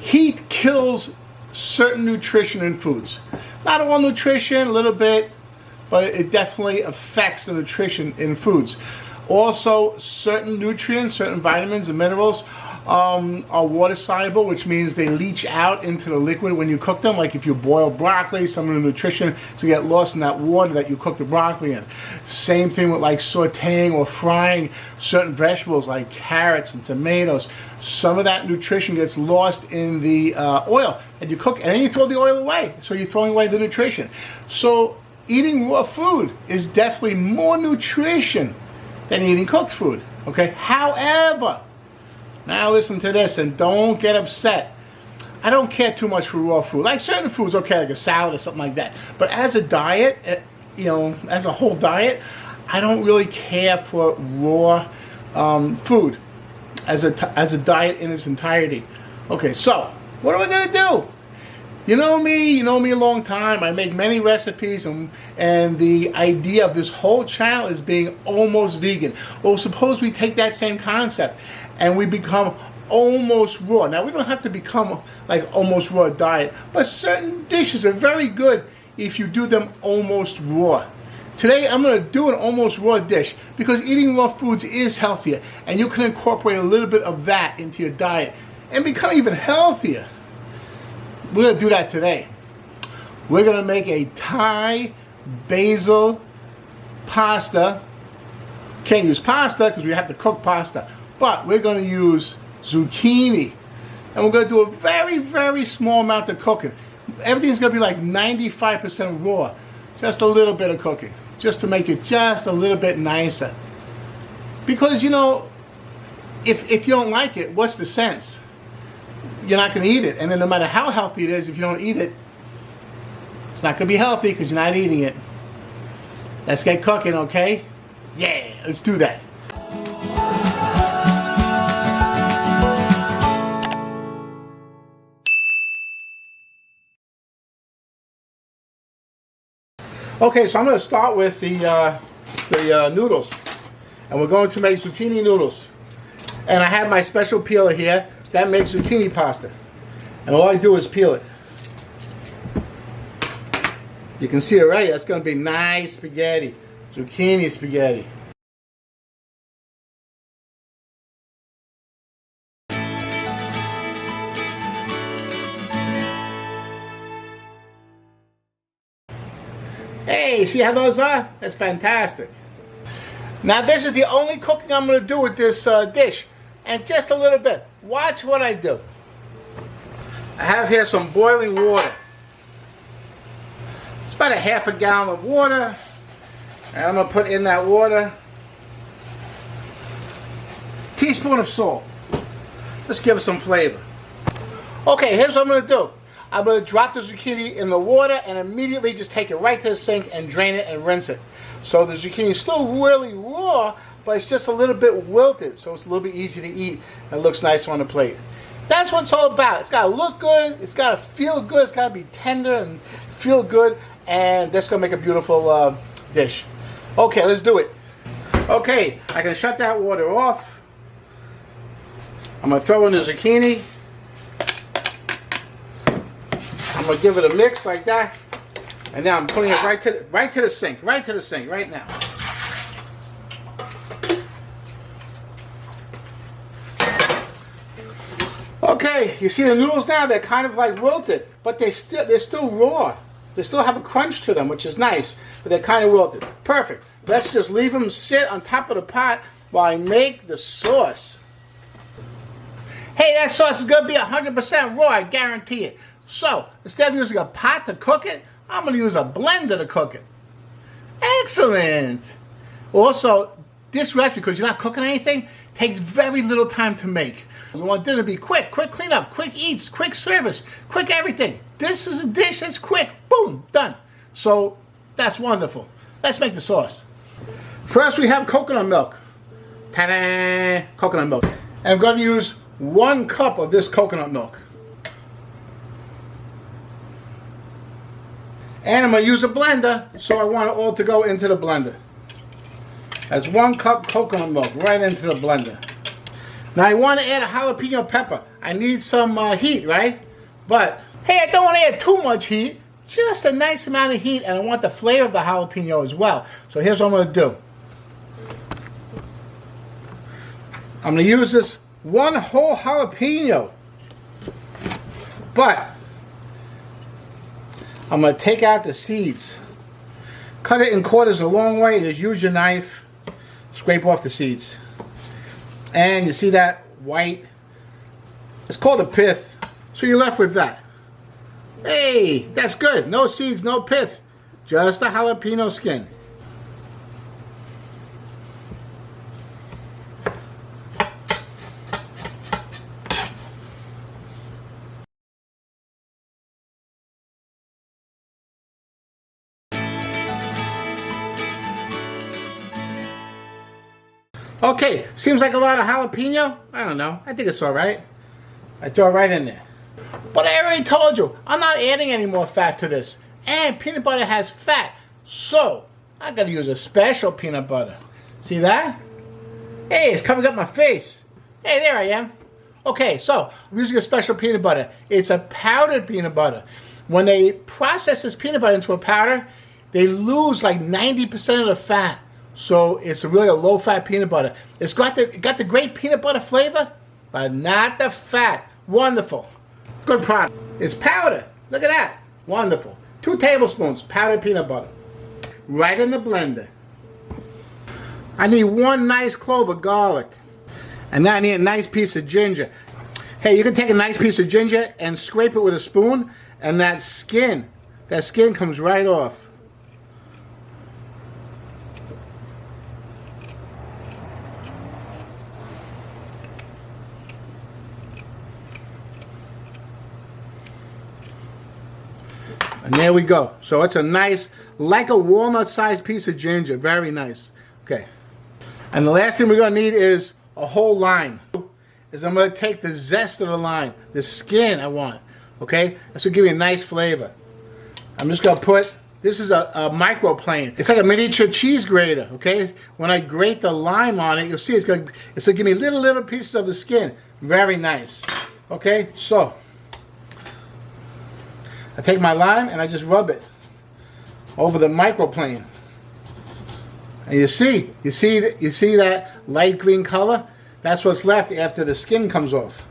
Heat kills certain nutrition in foods. Not all nutrition, a little bit, but it definitely affects the nutrition in foods. Also, certain nutrients, certain vitamins and minerals are water soluble, which means they leach out into the liquid when you cook them. Like if you boil broccoli, some of the nutrition to get lost in that water that you cook the broccoli in. Same thing with like sauteing or frying certain vegetables like carrots and tomatoes. Some of that nutrition gets lost in the oil, and you cook, and then you throw the oil away. So you're throwing away the nutrition. So eating raw food is definitely more nutrition than eating cooked food. Okay. However, now listen to this and don't get upset. I don't care too much for raw food. Like certain foods, okay, like a salad or something like that. But as a diet, as a whole diet, I don't really care for raw food as a diet in its entirety. Okay, so what are we gonna do? You know me a long time. I make many recipes, and the idea of this whole channel is being almost vegan. Well, suppose we take that same concept and we become almost raw. Now, we don't have to become like almost raw diet, but certain dishes are very good if you do them almost raw. Today, I'm going to do an almost raw dish because eating raw foods is healthier, and you can incorporate a little bit of that into your diet and become even healthier. We're going to do that today. We're going to make a Thai basil pasta. Can't use pasta because we have to cook pasta. But we're going to use zucchini. And we're going to do a very, very small amount of cooking. Everything's going to be like 95% raw. Just a little bit of cooking. Just to make it just a little bit nicer. Because, if you don't like it, what's the sense? You're not going to eat it. And then no matter how healthy it is, if you don't eat it, it's not going to be healthy because you're not eating it. Let's get cooking, okay? Yeah, let's do that. Okay, so I'm going to start with the noodles. And we're going to make zucchini noodles. And I have my special peeler here. That makes zucchini pasta. And all I do is peel it. You can see already, that's going to be nice spaghetti. Zucchini spaghetti. Hey, see how those are? That's fantastic. Now this is the only cooking I'm going to do with this dish. And just a little bit. Watch what I do. I have here some boiling water. It's about a half a gallon of water. And I'm going to put in that water a teaspoon of salt. Just give it some flavor. Okay, here's what I'm going to do. I'm going to drop the zucchini in the water and immediately just take it right to the sink and drain it and rinse it. So the zucchini is still really raw, but it's just a little bit wilted, so it's a little bit easy to eat and it looks nice on the plate. That's what it's all about. It's got to look good, it's got to feel good, it's got to be tender and feel good, and that's going to make a beautiful dish. Okay, let's do it. Okay, I can shut that water off. I'm going to throw in the zucchini. I'm going to give it a mix like that. And now I'm putting it right to the sink right now. Okay, you see the noodles now? They're kind of like wilted, but they're still raw. They still have a crunch to them, which is nice, but they're kind of wilted. Perfect. Let's just leave them sit on top of the pot while I make the sauce. Hey, that sauce is going to be 100% raw, I guarantee it. So, instead of using a pot to cook it, I'm going to use a blender to cook it. Excellent. Also, this recipe, because you're not cooking anything, takes very little time to make. You want dinner to be quick cleanup, quick eats, quick service, quick everything. This is a dish that's quick. Boom, done. So, that's wonderful. Let's make the sauce. First, we have coconut milk. Ta-da! Coconut milk. And I'm going to use 1 cup of this coconut milk. And I'm going to use a blender, so I want it all to go into the blender. That's 1 cup coconut milk right into the blender. Now I want to add a jalapeno pepper. I need some heat, right? But, hey, I don't want to add too much heat. Just a nice amount of heat, and I want the flavor of the jalapeno as well. So here's what I'm going to do. I'm going to use this one whole jalapeno. But I'm going to take out the seeds. Cut it in quarters a long way. Just use your knife. Scrape off the seeds. And you see that white? It's called a pith. So you're left with that. Hey, that's good. No seeds, no pith. Just a jalapeno skin. Okay, seems like a lot of jalapeno. I don't know. I think it's alright. I throw it right in there. But I already told you, I'm not adding any more fat to this. And peanut butter has fat. So, I gotta use a special peanut butter. See that? Hey, it's covering up my face. Hey, there I am. Okay, so, I'm using a special peanut butter. It's a powdered peanut butter. When they process this peanut butter into a powder, they lose like 90% of the fat. So it's really a low-fat peanut butter. It's got the great peanut butter flavor, but not the fat. Wonderful. Good product. It's powder. Look at that. Wonderful. 2 tablespoons powdered peanut butter. Right in the blender. I need 1 nice clove of garlic. And now I need a nice piece of ginger. Hey, you can take a nice piece of ginger and scrape it with a spoon, and that skin comes right off. And there we go. So it's a nice, like a walnut-sized piece of ginger. Very nice. Okay. And the last thing we're going to need is a whole lime. I'm going to take the zest of the lime, the skin I want. Okay? This will give you a nice flavor. I'm just going to put, this is a microplane. It's like a miniature cheese grater. Okay? When I grate the lime on it, you'll see it's going to give me little pieces of the skin. Very nice. Okay? So I take my lime and I just rub it over the microplane. And you see that light green color? That's what's left after the skin comes off.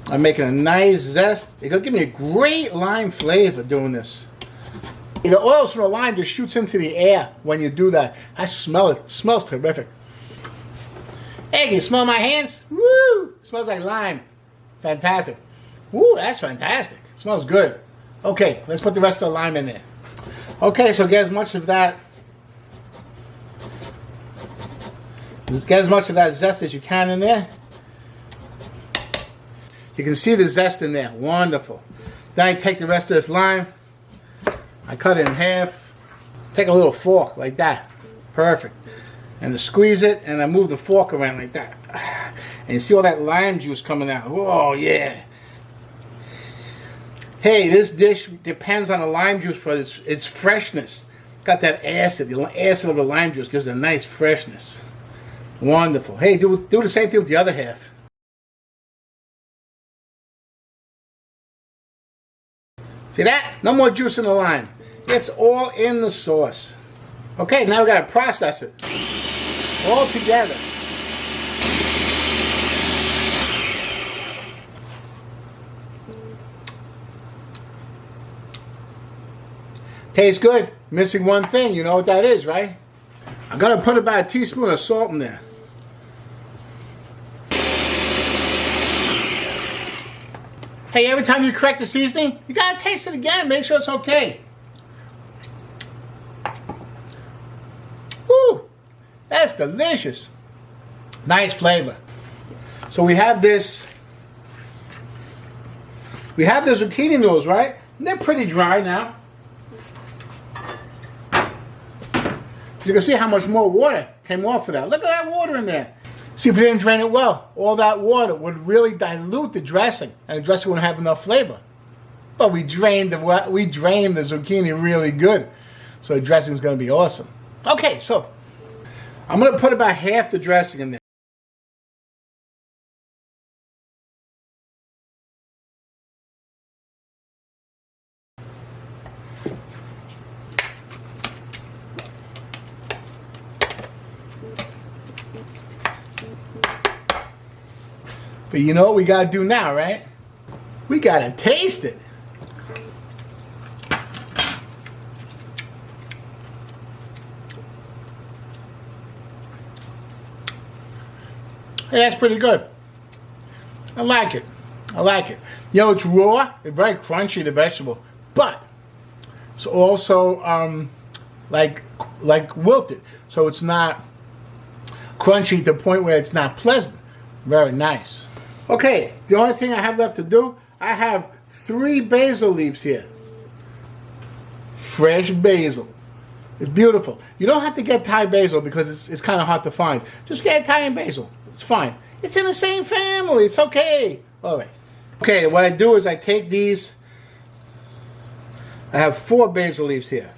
I'm making a nice zest. It's going to give me a great lime flavor doing this. The oils from the lime just shoots into the air when you do that. I smell it. It smells terrific. Hey, can you smell my hands? Woo! It smells like lime. Fantastic. Woo, that's fantastic. It smells good. Okay, let's put the rest of the lime in there. Okay, so get as much of that zest as you can in there. You can see the zest in there. Wonderful. Then I take the rest of this lime. I cut it in half. Take a little fork like that. Perfect. And to squeeze it, and I move the fork around like that. And you see all that lime juice coming out. Oh, yeah. Hey, this dish depends on the lime juice for its freshness. Got that acid. The acid of the lime juice gives it a nice freshness. Wonderful. Hey, do the same thing with the other half. See that? No more juice in the lime. It's all in the sauce. Okay, now we got to process it. All together. Tastes good. Missing one thing. You know what that is, right? I'm going to put about a teaspoon of salt in there. Hey, every time you correct the seasoning, you got to taste it again. Make sure it's okay. Woo! That's delicious. Nice flavor. So we have this. We have the zucchini noodles, right? They're pretty dry now. You can see how much more water came off of that. Look at that water in there. See, if we didn't drain it well, all that water would really dilute the dressing, and the dressing wouldn't have enough flavor. But we drained the zucchini really good, so the dressing is going to be awesome. Okay, so I'm going to put about half the dressing in there. But you know what we gotta do now, right? We gotta taste it. Hey, that's pretty good. I like it. I like it. You know, it's raw. It's very crunchy, the vegetable. But it's also like wilted. So it's not crunchy to the point where it's not pleasant. Very nice. Okay, the only thing I have left to do, I have 3 basil leaves here. Fresh basil. It's beautiful. You don't have to get Thai basil because it's kind of hard to find. Just get Italian basil. It's fine. It's in the same family. It's okay. All right. Okay, what I do is I take these. I have 4 basil leaves here.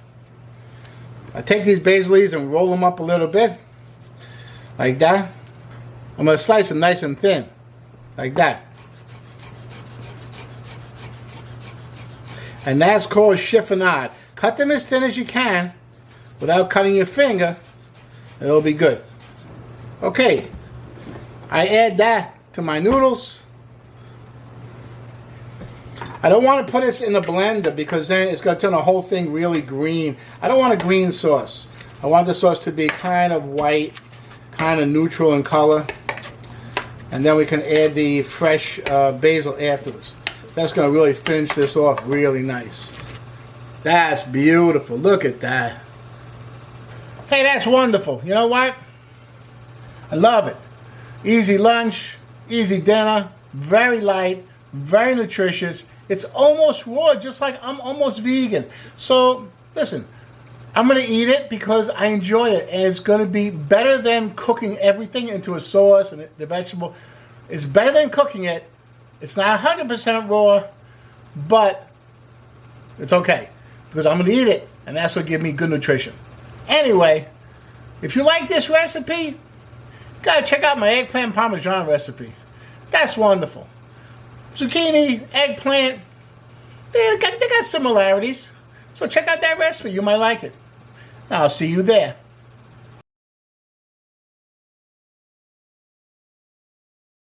I take these basil leaves and roll them up a little bit. Like that. I'm going to slice them nice and thin. Like that. And that's called chiffonade. Cut them as thin as you can without cutting your finger. It'll be good. Okay. I add that to my noodles. I don't want to put this in a blender because then it's going to turn the whole thing really green. I don't want a green sauce. I want the sauce to be kind of white, kind of neutral in color. And then we can add the fresh basil afterwards. That's going to really finish this off really nice. That's beautiful. Look at that. Hey, that's wonderful. You know what? I love it. Easy lunch, easy dinner, very light, very nutritious. It's almost raw, just like I'm almost vegan. So, listen, I'm going to eat it because I enjoy it. And it's going to be better than cooking everything into a sauce and the vegetable. It's better than cooking it. It's not 100% raw, but it's okay. Because I'm going to eat it, and that's what gives me good nutrition. Anyway, if you like this recipe, you got to check out my eggplant parmesan recipe. That's wonderful. Zucchini, eggplant, they got similarities. So check out that recipe. You might like it. I'll see you there.